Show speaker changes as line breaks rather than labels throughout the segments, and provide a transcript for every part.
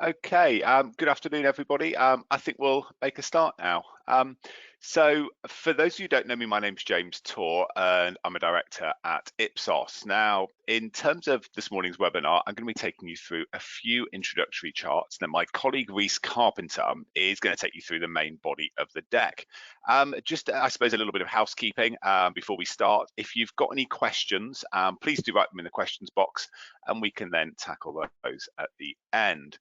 Okay, good afternoon, everybody. I think we'll make a start now. So, for those of you who don't know me, my name's James Torr, and I'm a director at Ipsos. Now, in terms of this morning's webinar, I'm going to be taking you through a few introductory charts. Then my colleague Reece Carpenter is going to take you through the main body of the deck. Just, I suppose, a little bit of housekeeping before we start. If you've got any questions, please do write them in the questions box, and we can then tackle those at the end.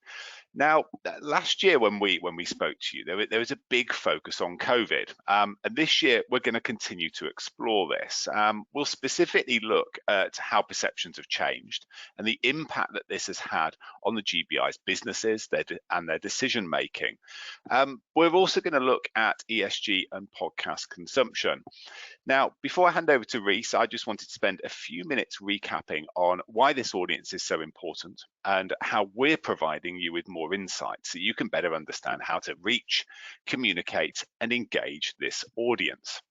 Now, last year when we spoke to you, there was a big focus on COVID, and this year we're going to continue to explore this. We'll specifically look at how perceptions have changed and the impact that this has had on the GBI's businesses and their decision making. We're also going to look at ESG and podcast consumption. Now, before I hand over to Reece, I just wanted to spend a few minutes recapping on why this audience is so important and how we're providing you with more insight so you can better understand how to reach, communicate, and engage this audience.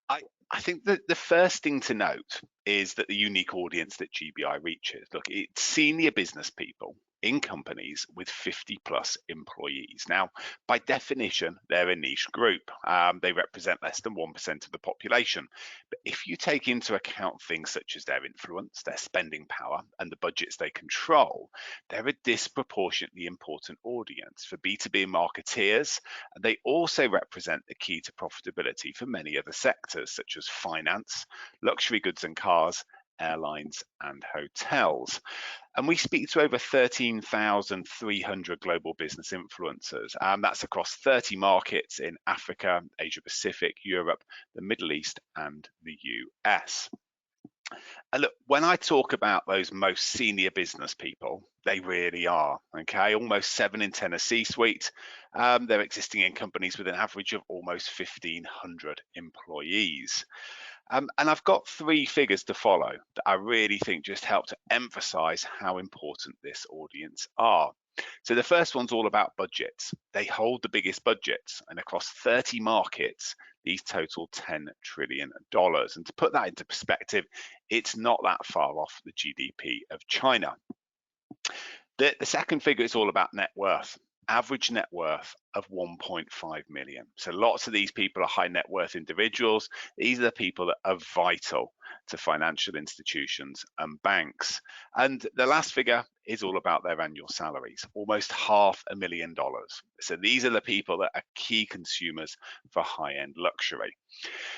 I think that the first thing to note is that the unique audience that GBI reaches. Look, it's senior business people in companies with 50 plus employees. Now, by definition, they're a niche group. They represent less than 1% of the population. But if you take into account things such as their influence, their spending power, and the budgets they control, they're a disproportionately important audience for B2B marketeers. And they also represent the key to profitability for many other sectors, such as finance, luxury goods and cars, airlines, and hotels. And we speak to over 13,300 global business influencers. That's across 30 markets in Africa, Asia Pacific, Europe, the Middle East, and the US. And look, when I talk about those most senior business people, they really are, okay? Almost 7 in 10 are C-suite. They're existing in companies with an average of almost 1,500 employees. And I've got 3 figures to follow that I really think just help to emphasize how important this audience are. So the first one's all about budgets. They hold the biggest budgets, and across 30 markets, these total $10 trillion. And to put that into perspective, it's not that far off the GDP of China. The second figure is all about net worth. Average net worth of 1.5 million. So lots of these people are high net worth individuals. These are the people that are vital to financial institutions and banks. And the last figure is all about their annual salaries, almost $500,000. So these are the people that are key consumers for high-end luxury.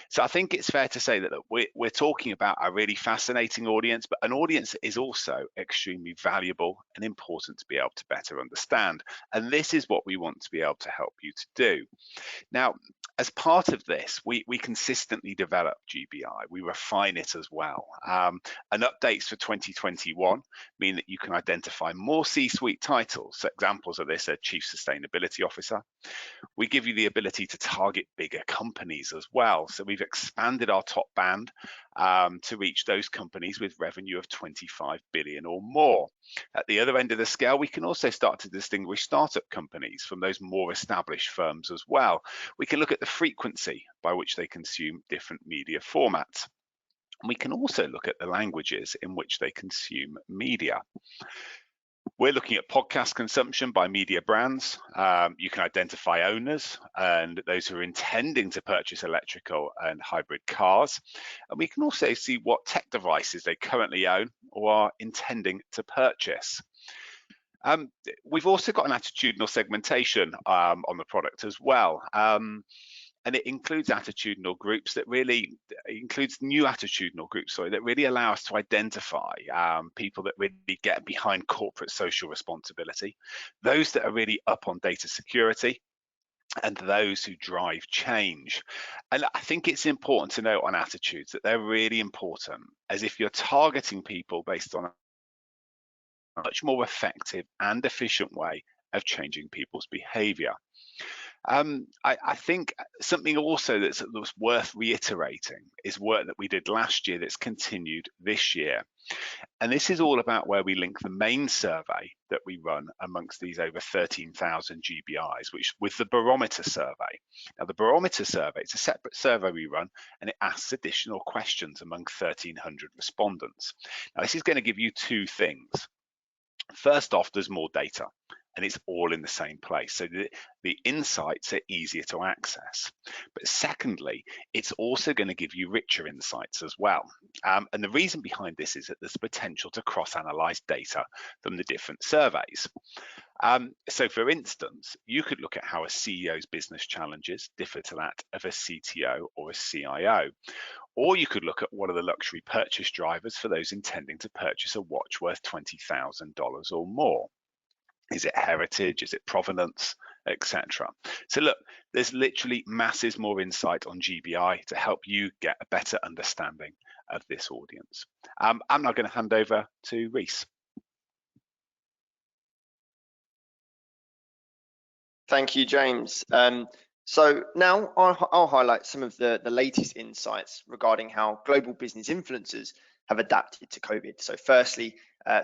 So I think it's fair to say that we're talking about a really fascinating audience, but an audience that is also extremely valuable and important to be able to better understand. And this is what we want to be able to help you to do. Now, as part of this, we consistently develop GBI. We refine it as well. And updates for 2021 mean that you can identify more C-suite titles. So examples of this are Chief Sustainability Officer. We give you the ability to target bigger companies as well. So we've expanded our top band to reach those companies with revenue of 25 billion or more. At the other end of the scale, we can also start to distinguish startup companies from those more established firms as well. We can look at the frequency by which they consume different media formats. We can also look at the languages in which they consume media. We're looking at podcast consumption by media brands. You can identify owners and those who are intending to purchase electrical and hybrid cars. And we can also see what tech devices they currently own or are intending to purchase. We've also got an attitudinal segmentation on the product as well. And it includes attitudinal groups that really includes new attitudinal groups, that really allow us to identify people that really get behind corporate social responsibility, those that are really up on data security, and those who drive change. And I think it's important to note on attitudes that they're really important, as if you're targeting people based on a much more effective and efficient way of changing people's behavior. I think something also that's worth reiterating is work that we did last year that's continued this year. And this is all about where we link the main survey that we run amongst these over 13,000 GBIs, which with the barometer survey. Now, the barometer survey, it's a separate survey we run, and it asks additional questions among 1,300 respondents. Now, this is going to give you 2 things. First off, there's more data, and it's all in the same place. So the insights are easier to access. But secondly, it's also going to give you richer insights as well. And the reason behind this is that there's potential to cross-analyze data from the different surveys. So for instance, you could look at how a CEO's business challenges differ to that of a CTO or a CIO. Or you could look at what are the luxury purchase drivers for those intending to purchase a watch worth $20,000 or more. Is it heritage? Is it provenance, etc.? So look, there's literally masses more insight on GBI to help you get a better understanding of this audience. I'm now going to hand over to Reece.
Thank you, James. So now I'll highlight some of the latest insights regarding how global business influencers have adapted to COVID. So firstly,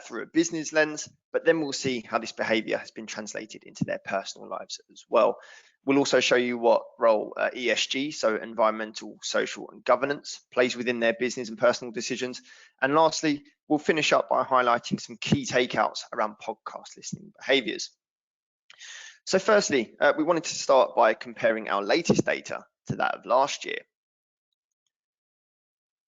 through a business lens, but then we'll see how this behavior has been translated into their personal lives as well. We'll also show you what role ESG, so environmental, social and governance, plays within their business and personal decisions. And lastly, we'll finish up by highlighting some key takeouts around podcast listening behaviors. So firstly, we wanted to start by comparing our latest data to that of last year.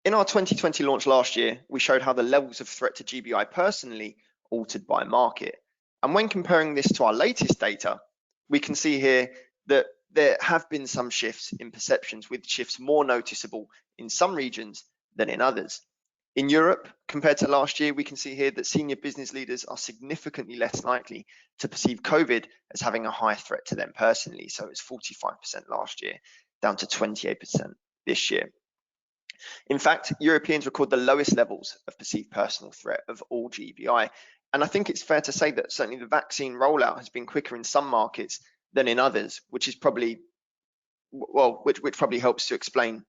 In our 2020 launch last year, we showed how the levels of threat to GBI personally altered by market. And when comparing this to our latest data, we can see here that there have been some shifts in perceptions, with shifts more noticeable in some regions than in others. In Europe, compared to last year, we can see here that senior business leaders are significantly less likely to perceive COVID as having a high threat to them personally. So it's 45% last year, down to 28% this year. In fact, Europeans record the lowest levels of perceived personal threat of all GBI. And I think it's fair to say that certainly the vaccine rollout has been quicker in some markets than in others, which is probably, well, which probably helps to explain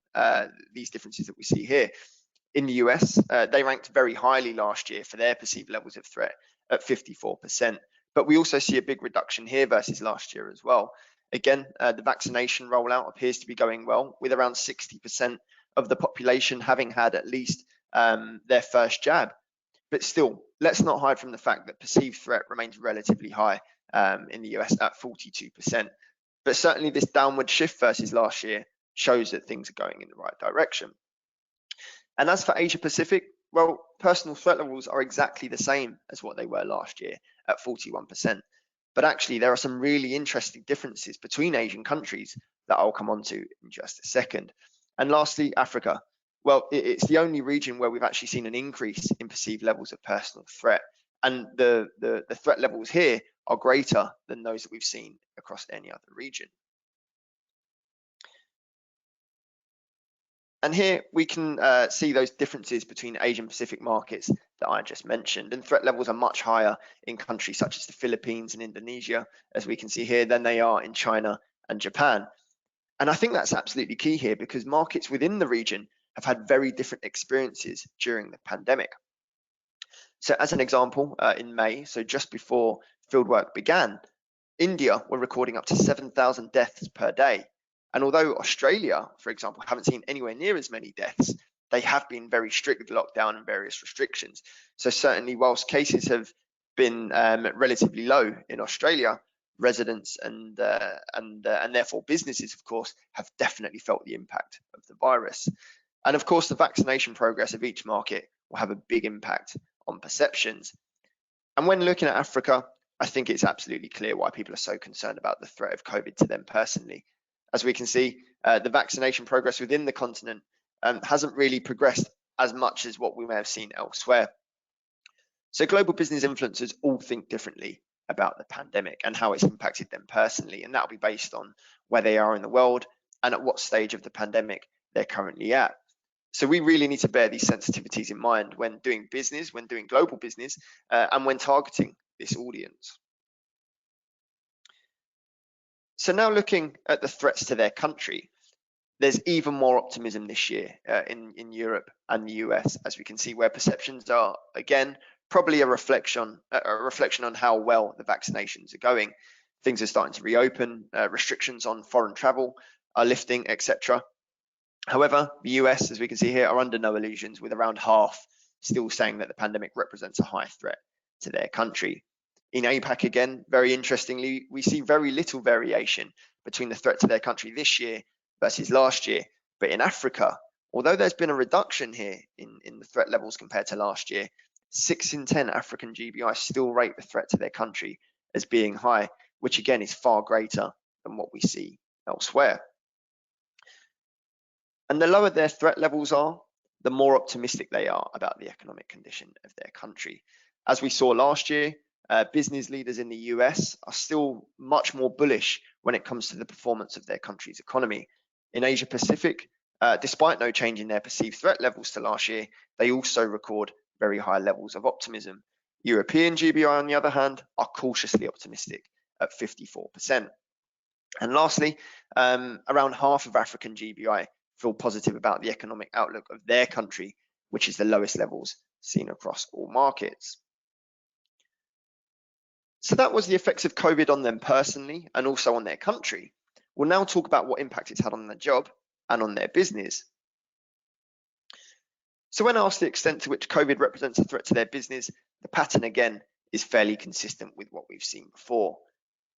these differences that we see here. In the US, they ranked very highly last year for their perceived levels of threat at 54%. But we also see a big reduction here versus last year as well. Again, the vaccination rollout appears to be going well, with around 60% of the population having had at least their first jab. But still, let's not hide from the fact that perceived threat remains relatively high in the US at 42%. But certainly this downward shift versus last year shows that things are going in the right direction. And as for Asia Pacific, well, personal threat levels are exactly the same as what they were last year at 41%. But actually, there are some really interesting differences between Asian countries that I'll come on to in just a second. And lastly, Africa. Well, it's the only region where we've actually seen an increase in perceived levels of personal threat. And the threat levels here are greater than those that we've seen across any other region. And here we can see those differences between Asian Pacific markets that I just mentioned. And threat levels are much higher in countries such as the Philippines and Indonesia, as we can see here, than they are in China and Japan. And I think that's absolutely key here, because markets within the region have had very different experiences during the pandemic. So as an example, in May, so just before fieldwork began, India were recording up to 7,000 deaths per day. And although Australia, for example, haven't seen anywhere near as many deaths, they have been very strict with lockdown and various restrictions. So certainly, whilst cases have been relatively low in Australia, residents and therefore businesses, of course, have definitely felt the impact of the virus. And of course, the vaccination progress of each market will have a big impact on perceptions. And when looking at Africa, I think it's absolutely clear why people are so concerned about the threat of COVID to them personally. As we can see, the vaccination progress within the continent hasn't really progressed as much as what we may have seen elsewhere. So global business influencers all think differently about the pandemic and how it's impacted them personally, and that'll be based on where they are in the world and at what stage of the pandemic they're currently at. So we really need to bear these sensitivities in mind when doing business, when doing global business, and when targeting this audience. So now looking at the threats to their country, there's even more optimism this year in Europe and the US, as we can see, where perceptions are, again, probably a reflection on how well the vaccinations are going. Things are starting to reopen, restrictions on foreign travel are lifting, etc. However, the US, as we can see here, are under no illusions, with around half still saying that the pandemic represents a high threat to their country. In APAC, again, very interestingly, we see very little variation between the threat to their country this year versus last year. But in Africa, although there's been a reduction here in the threat levels compared to last year, 6 in 10 African GBI still rate the threat to their country as being high, which again is far greater than what we see elsewhere. And the lower their threat levels are, the more optimistic they are about the economic condition of their country. As we saw last year, business leaders in the US are still much more bullish when it comes to the performance of their country's economy. In Asia Pacific, despite no change in their perceived threat levels to last year, they also record very high levels of optimism. European GBI, on the other hand, are cautiously optimistic at 54%. And lastly, around half of African GBI feel positive about the economic outlook of their country, which is the lowest levels seen across all markets. So that was the effects of COVID on them personally and also on their country. We'll now talk about what impact it's had on their job and on their business. So when asked the extent to which COVID represents a threat to their business, the pattern again is fairly consistent with what we've seen before.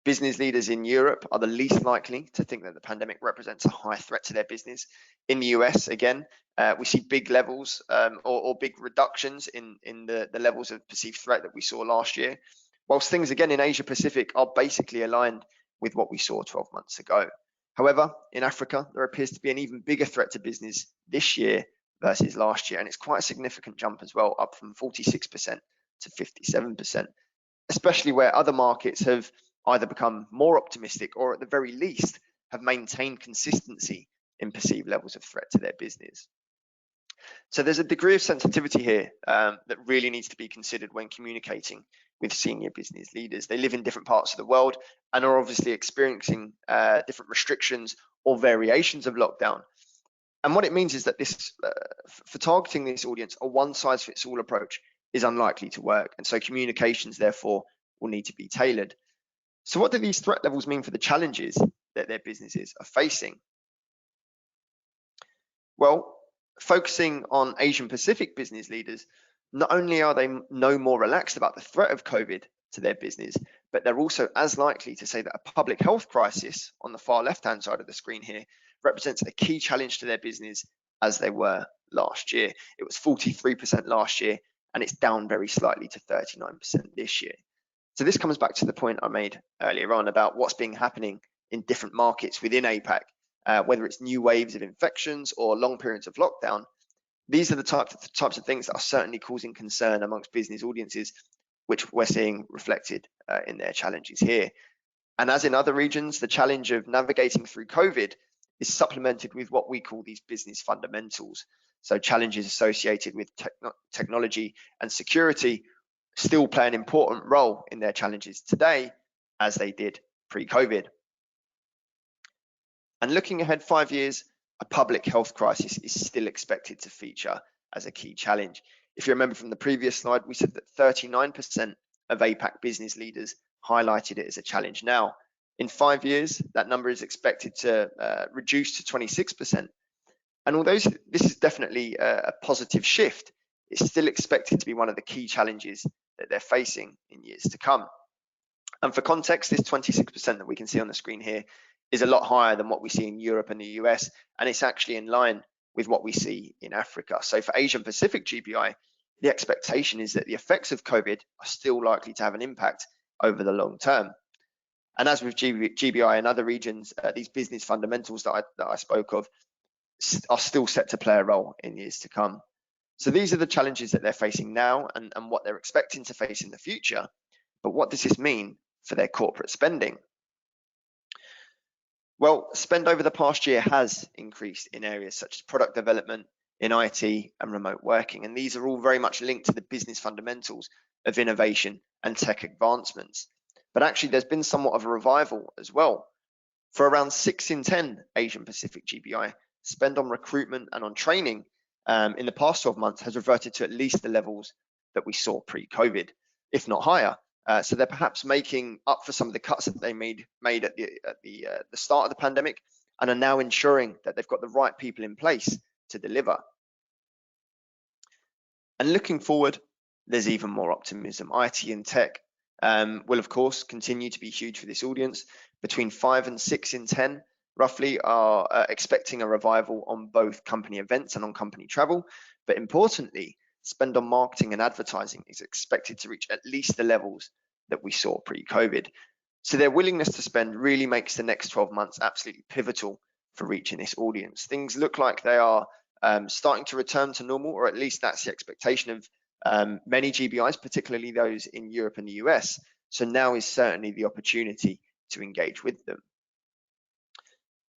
Business leaders in Europe are the least likely to think that the pandemic represents a high threat to their business. In the US, again, we see big levels or big reductions in the levels of perceived threat that we saw last year, whilst things again in Asia Pacific are basically aligned with what we saw 12 months ago. However, in Africa, there appears to be an even bigger threat to business this year versus last year, and it's quite a significant jump as well, up from 46% to 57%, especially where other markets have either become more optimistic or at the very least have maintained consistency in perceived levels of threat to their business. So there's a degree of sensitivity here that really needs to be considered when communicating with senior business leaders. They live in different parts of the world and are obviously experiencing different restrictions or variations of lockdown. And what it means is that this, for targeting this audience, a one-size-fits-all approach is unlikely to work. And so communications, therefore, will need to be tailored. So what do these threat levels mean for the challenges that their businesses are facing? Well, focusing on Asian Pacific business leaders, not only are they no more relaxed about the threat of COVID to their business, but they're also as likely to say that a public health crisis on the far left-hand side of the screen here represents a key challenge to their business as they were last year. It was 43% last year, and it's down very slightly to 39% this year. So this comes back to the point I made earlier on about what's been happening in different markets within APAC, whether it's new waves of infections or long periods of lockdown. These are the types of things that are certainly causing concern amongst business audiences, which we're seeing reflected in their challenges here. And as in other regions, the challenge of navigating through COVID is supplemented with what we call these business fundamentals. So challenges associated with technology and security still play an important role in their challenges today as they did pre-COVID. And looking ahead 5 years, a public health crisis is still expected to feature as a key challenge. If you remember from the previous slide, we said that 39% of APAC business leaders highlighted it as a challenge. Now, in 5 years, that number is expected to reduce to 26%. And although this is definitely a positive shift, it's still expected to be one of the key challenges that they're facing in years to come. And for context, this 26% that we can see on the screen here is a lot higher than what we see in Europe and the US, and it's actually in line with what we see in Africa. So for Asian Pacific GBI, the expectation is that the effects of COVID are still likely to have an impact over the long term. And as with GBI and other regions, these business fundamentals that I spoke of are still set to play a role in years to come. So these are the challenges that they're facing now and what they're expecting to face in the future. But what does this mean for their corporate spending? Well, spend over the past year has increased in areas such as product development, in IT and remote working. And these are all very much linked to the business fundamentals of innovation and tech advancements. But actually, there's been somewhat of a revival as well. For around 6 in 10 Asian Pacific GBI, spend on recruitment and on training in the past 12 months has reverted to at least the levels that we saw pre-COVID, if not higher. So they're perhaps making up for some of the cuts that they made at the start of the pandemic and are now ensuring that they've got the right people in place to deliver. And looking forward, there's even more optimism. IT and tech will, of course, continue to be huge for this audience. Between 5 and 6 in 10, roughly, are expecting a revival on both company events and on company travel. But importantly, spend on marketing and advertising is expected to reach at least the levels that we saw pre-COVID. So their willingness to spend really makes the next 12 months absolutely pivotal for reaching this audience. Things look like they are starting to return to normal, or at least that's the expectation of many GBIs, particularly those in Europe and the US. So now is certainly the opportunity to engage with them.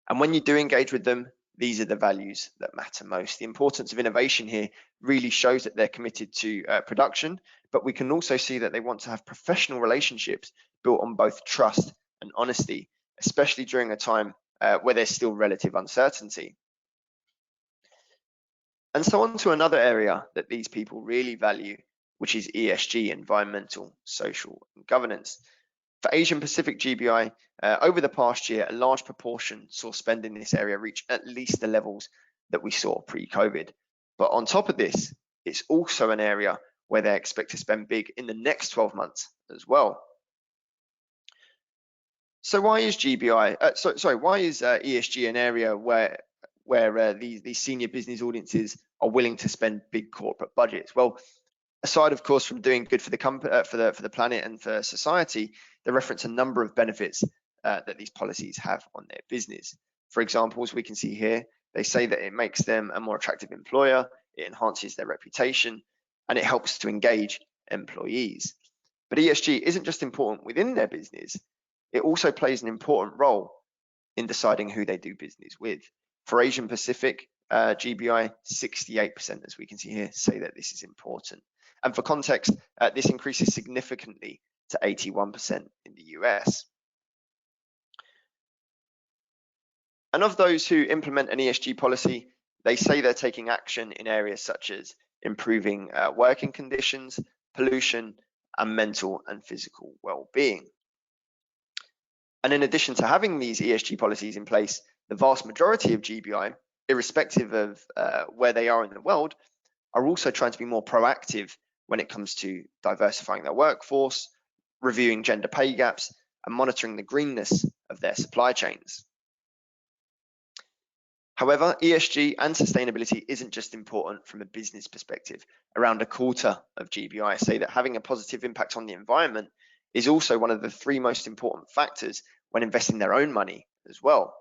And when you do engage with them, these are the values that matter most. The importance of innovation here really shows that they're committed to production, but we can also see that they want to have professional relationships built on both trust and honesty, especially during a time where there's still relative uncertainty. And so on to another area that these people really value, which is ESG, environmental, social, and governance. For Asian Pacific GBI, over the past year, a large proportion saw spend in this area reach at least the levels that we saw pre-COVID. But on top of this, it's also an area where they expect to spend big in the next 12 months as well. So why is ESG an area where these senior business audiences are willing to spend big corporate budgets? Well, aside, of course, from doing good for the planet and for society, they reference a number of benefits that these policies have on their business. For example, as we can see here, they say that it makes them a more attractive employer, it enhances their reputation, and it helps to engage employees. But ESG isn't just important within their business, it also plays an important role in deciding who they do business with. For Asian Pacific GBI, 68%, as we can see here, say that this is important. And for context, this increases significantly to 81% in the US. And of those who implement an ESG policy, they say they're taking action in areas such as improving working conditions, pollution, and mental and physical well-being. And in addition to having these ESG policies in place, the vast majority of GBI, irrespective of where they are in the world, are also trying to be more proactive when it comes to diversifying their workforce, reviewing gender pay gaps, and monitoring the greenness of their supply chains. However, ESG and sustainability isn't just important from a business perspective. Around a quarter of GBI say that having a positive impact on the environment is also one of the 3 most important factors when investing their own money as well.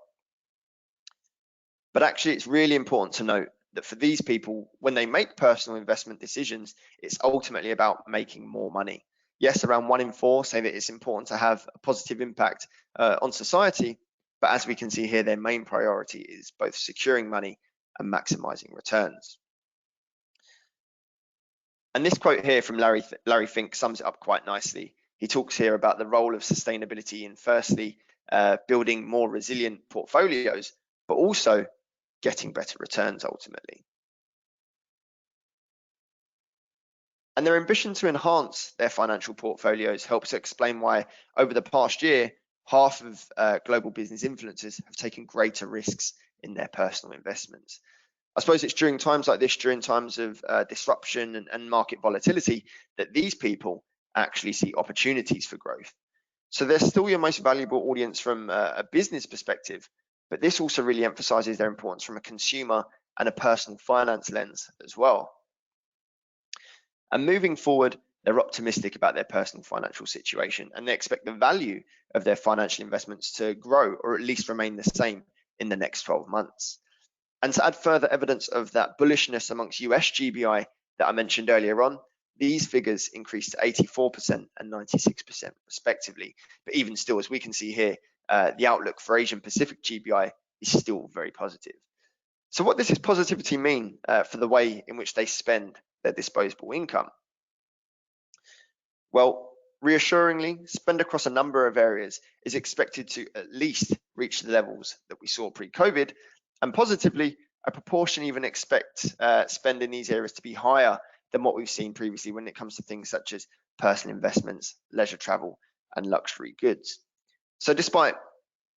But actually, it's really important to note that for these people, when they make personal investment decisions, it's ultimately about making more money. Yes, around 1 in 4 say that it's important to have a positive impact on society, but as we can see here, their main priority is both securing money and maximizing returns. And this quote here from Larry Fink sums it up quite nicely. He talks here about the role of sustainability in firstly building more resilient portfolios, but also getting better returns ultimately. And their ambition to enhance their financial portfolios helps to explain why over the past year, half of global business influencers have taken greater risks in their personal investments. I suppose it's during times like this, during times of disruption and market volatility, that these people actually see opportunities for growth. So they're still your most valuable audience from a business perspective, but this also really emphasizes their importance from a consumer and a personal finance lens as well. And moving forward, they're optimistic about their personal financial situation, and they expect the value of their financial investments to grow or at least remain the same in the next 12 months. And to add further evidence of that bullishness amongst US GBI that I mentioned earlier on, these figures increased to 84% and 96% respectively. But even still, as we can see here, the outlook for Asian Pacific GBI is still very positive. So what does this positivity mean for the way in which they spend their disposable income? Well, reassuringly, spend across a number of areas is expected to at least reach the levels that we saw pre-COVID, and positively, a proportion even expect spend in these areas to be higher than what we've seen previously when it comes to things such as personal investments, leisure travel, and luxury goods. So despite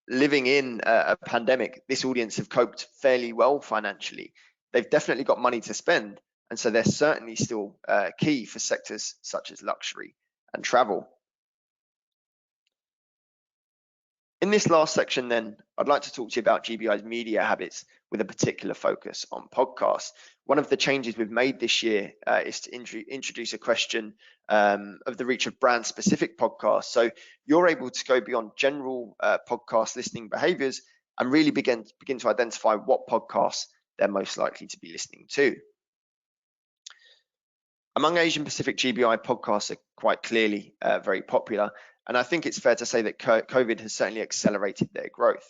living in a pandemic, this audience have coped fairly well financially. They've definitely got money to spend, and so they're certainly still key for sectors such as luxury and travel. In this last section then, I'd like to talk to you about GBI's media habits with a particular focus on podcasts. One of the changes we've made this year is to introduce a question of the reach of brand-specific podcasts. So you're able to go beyond general podcast listening behaviors and really begin to identify what podcasts they're most likely to be listening to. Among Asian Pacific GBI, podcasts are quite clearly very popular, and I think it's fair to say that COVID has certainly accelerated their growth.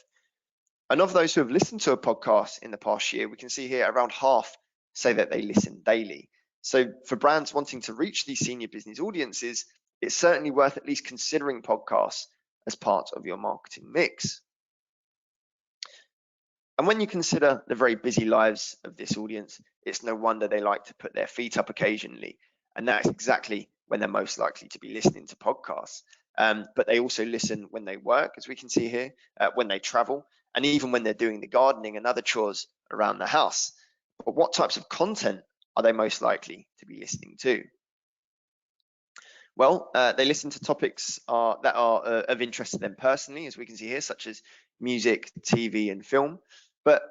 And of those who have listened to a podcast in the past year, we can see here around half say that they listen daily. So for brands wanting to reach these senior business audiences, it's certainly worth at least considering podcasts as part of your marketing mix. And when you consider the very busy lives of this audience, it's no wonder they like to put their feet up occasionally. And that's exactly when they're most likely to be listening to podcasts. But they also listen when they work, as we can see here, when they travel, and even when they're doing the gardening and other chores around the house. But what types of content are they most likely to be listening to? Well, they listen to topics that are of interest to them personally, as we can see here, such as music, TV, and film. But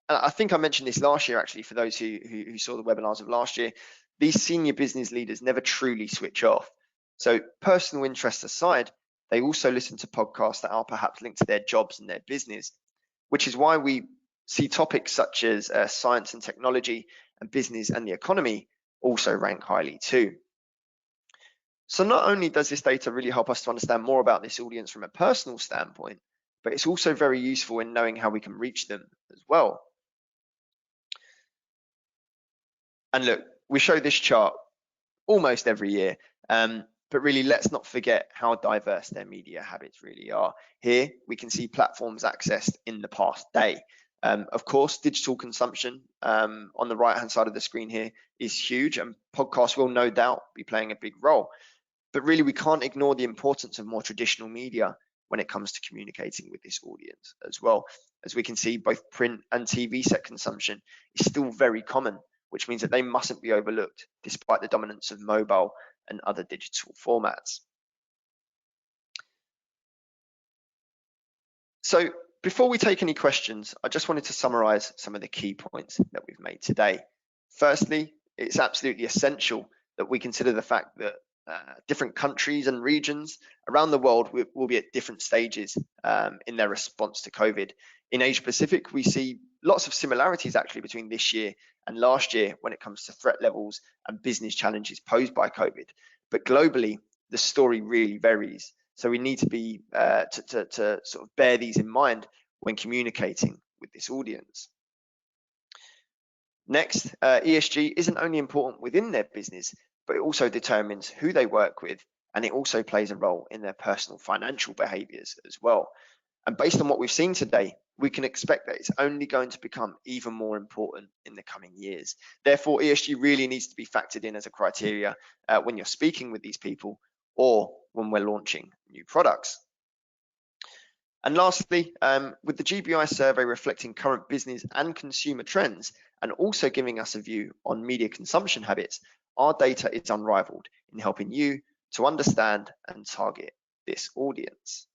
I think I mentioned this last year, actually, for those who saw the webinars of last year. These senior business leaders never truly switch off. So personal interests aside, they also listen to podcasts that are perhaps linked to their jobs and their business, which is why we see topics such as science and technology and business and the economy also rank highly too. So not only does this data really help us to understand more about this audience from a personal standpoint, but it's also very useful in knowing how we can reach them as well. And look, we show this chart almost every year, but really let's not forget how diverse their media habits really are. Here we can see platforms accessed in the past day. Of course, digital consumption on the right hand side of the screen here is huge, and podcasts will no doubt be playing a big role. But really, we can't ignore the importance of more traditional media when it comes to communicating with this audience as well. As we can see, both print and TV set consumption is still very common, which means that they mustn't be overlooked despite the dominance of mobile and other digital formats. So before we take any questions, I just wanted to summarize some of the key points that we've made today. Firstly, it's absolutely essential that we consider the fact that different countries and regions around the world will be at different stages in their response to COVID. In Asia Pacific, we see lots of similarities actually between this year and last year when it comes to threat levels and business challenges posed by COVID. But globally, the story really varies. So we need to be to sort of bear these in mind when communicating with this audience. Next, ESG isn't only important within their business, but it also determines who they work with, and it also plays a role in their personal financial behaviors as well. And based on what we've seen today, we can expect that it's only going to become even more important in the coming years. Therefore, ESG really needs to be factored in as a criteria when you're speaking with these people or when we're launching new products. And lastly, with the GBI survey reflecting current business and consumer trends and also giving us a view on media consumption habits, our data is unrivaled in helping you to understand and target this audience.